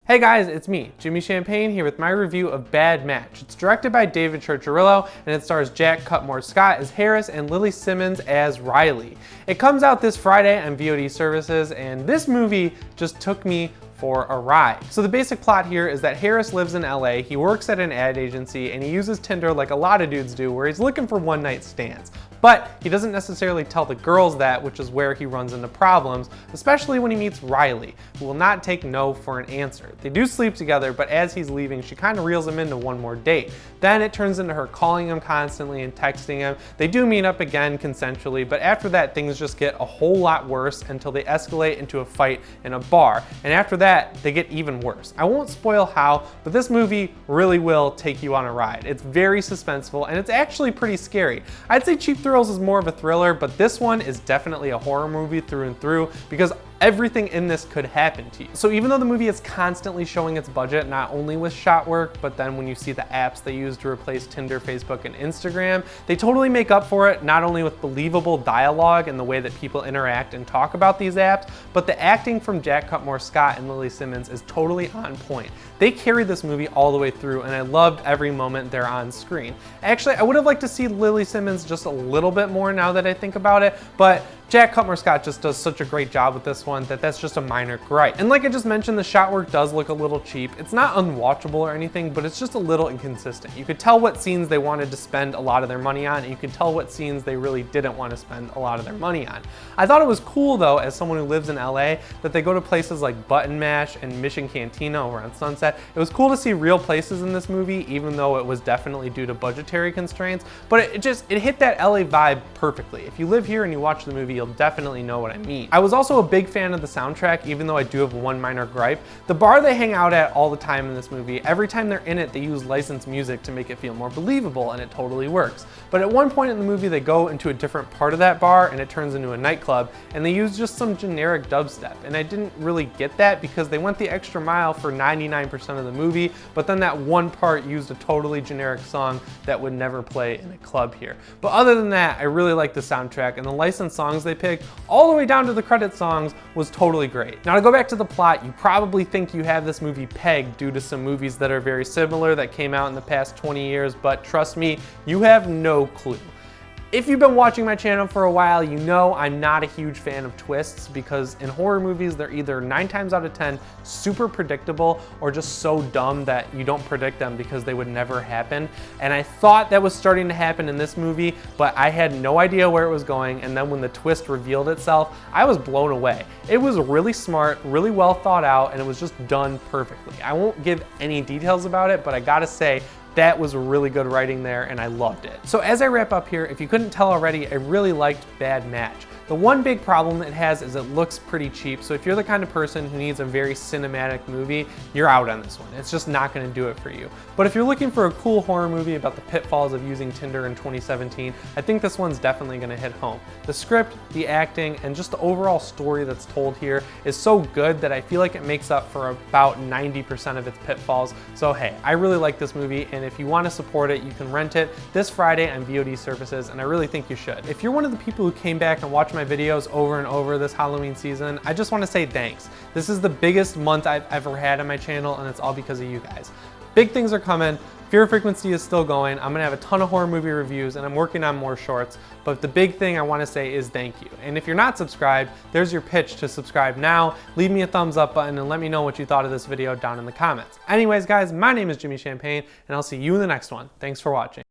Hey guys, it's me, Jimmy Champane, here with my review of Bad Match. It's directed by David Chrichirillo, and it stars Jack Cutmore-Scott as Harris and Lili Simmons as Riley. It comes out this Friday on VOD services, and this movie just took me for a ride. So the basic plot here is that Harris lives in LA, he works at an ad agency, and he uses Tinder like a lot of dudes do, where he's looking for one-night stands. But he doesn't necessarily tell the girls that, which is where he runs into problems, especially when he meets Riley, who will not take no for an answer. They do sleep together, but as he's leaving, she kind of reels him into one more date. Then it turns into her calling him constantly and texting him. They do meet up again consensually, but after that, things just get a whole lot worse until they escalate into a fight in a bar. And after that, they get even worse. I won't spoil how, but this movie really will take you on a ride. It's very suspenseful, and it's actually pretty scary. I'd say Cheap Thrills is more of a thriller, but this one is definitely a horror movie through and through because everything in this could happen to you. So even though the movie is constantly showing its budget, not only with shot work, but then when you see the apps they use to replace Tinder, Facebook, and Instagram, they totally make up for it, not only with believable dialogue and the way that people interact and talk about these apps, but the acting from Jack Cutmore-Scott and Lili Simmons is totally on point. They carry this movie all the way through, and I loved every moment they're on screen. Actually, I would have liked to see Lili Simmons just a little bit more now that I think about it, but Jack Cutmore-Scott just does such a great job with this one that that's just a minor gripe. And like I just mentioned, the shot work does look a little cheap. It's not unwatchable or anything, but it's just a little inconsistent. You could tell what scenes they wanted to spend a lot of their money on, and you could tell what scenes they really didn't want to spend a lot of their money on. I thought it was cool though, as someone who lives in LA, that they go to places like Button Mash and Mission Cantina over on Sunset. It was cool to see real places in this movie, even though it was definitely due to budgetary constraints, but it hit that LA vibe perfectly. If you live here and you watch the movie, you'll definitely know what I mean. I was also a big fan of the soundtrack, even though I do have one minor gripe. The bar they hang out at all the time in this movie, every time they're in it, they use licensed music to make it feel more believable, and it totally works. But at one point in the movie, they go into a different part of that bar, and it turns into a nightclub, and they use just some generic dubstep. And I didn't really get that because they went the extra mile for 99% of the movie, but then that one part used a totally generic song that would never play in a club here. But other than that, I really like the soundtrack, and the licensed songs they picked, all the way down to the credit songs, was totally great. Now to go back to the plot, you probably think you have this movie pegged due to some movies that are very similar that came out in the past 20 years, but trust me, you have no clue. If you've been watching my channel for a while, you know I'm not a huge fan of twists because in horror movies, they're either 9 times out of 10 super predictable or just so dumb that you don't predict them because they would never happen. And I thought that was starting to happen in this movie, but I had no idea where it was going, and then when the twist revealed itself, I was blown away. It was really smart, really well thought out, and it was just done perfectly. I won't give any details about it, but I gotta say, that was really good writing there, and I loved it. So as I wrap up here, if you couldn't tell already, I really liked Bad Match. The one big problem it has is it looks pretty cheap, so if you're the kind of person who needs a very cinematic movie, you're out on this one. It's just not gonna do it for you. But if you're looking for a cool horror movie about the pitfalls of using Tinder in 2017, I think this one's definitely gonna hit home. The script, the acting, and just the overall story that's told here is so good that I feel like it makes up for about 90% of its pitfalls. So hey, I really like this movie, and if you wanna support it, you can rent it this Friday on VOD services, and I really think you should. If you're one of the people who came back and watched my videos over and over this Halloween season, I just want to say thanks. This is the biggest month I've ever had on my channel, and it's all because of you guys. Big things are coming. Fear Frequency is still going. I'm gonna have a ton of horror movie reviews, and I'm working on more shorts, but the big thing I wanna say is thank you. And if you're not subscribed, there's your pitch to subscribe now. Leave me a thumbs up button and let me know what you thought of this video down in the comments. Anyways, guys, my name is Jimmy Champane, and I'll see you in the next one. Thanks for watching.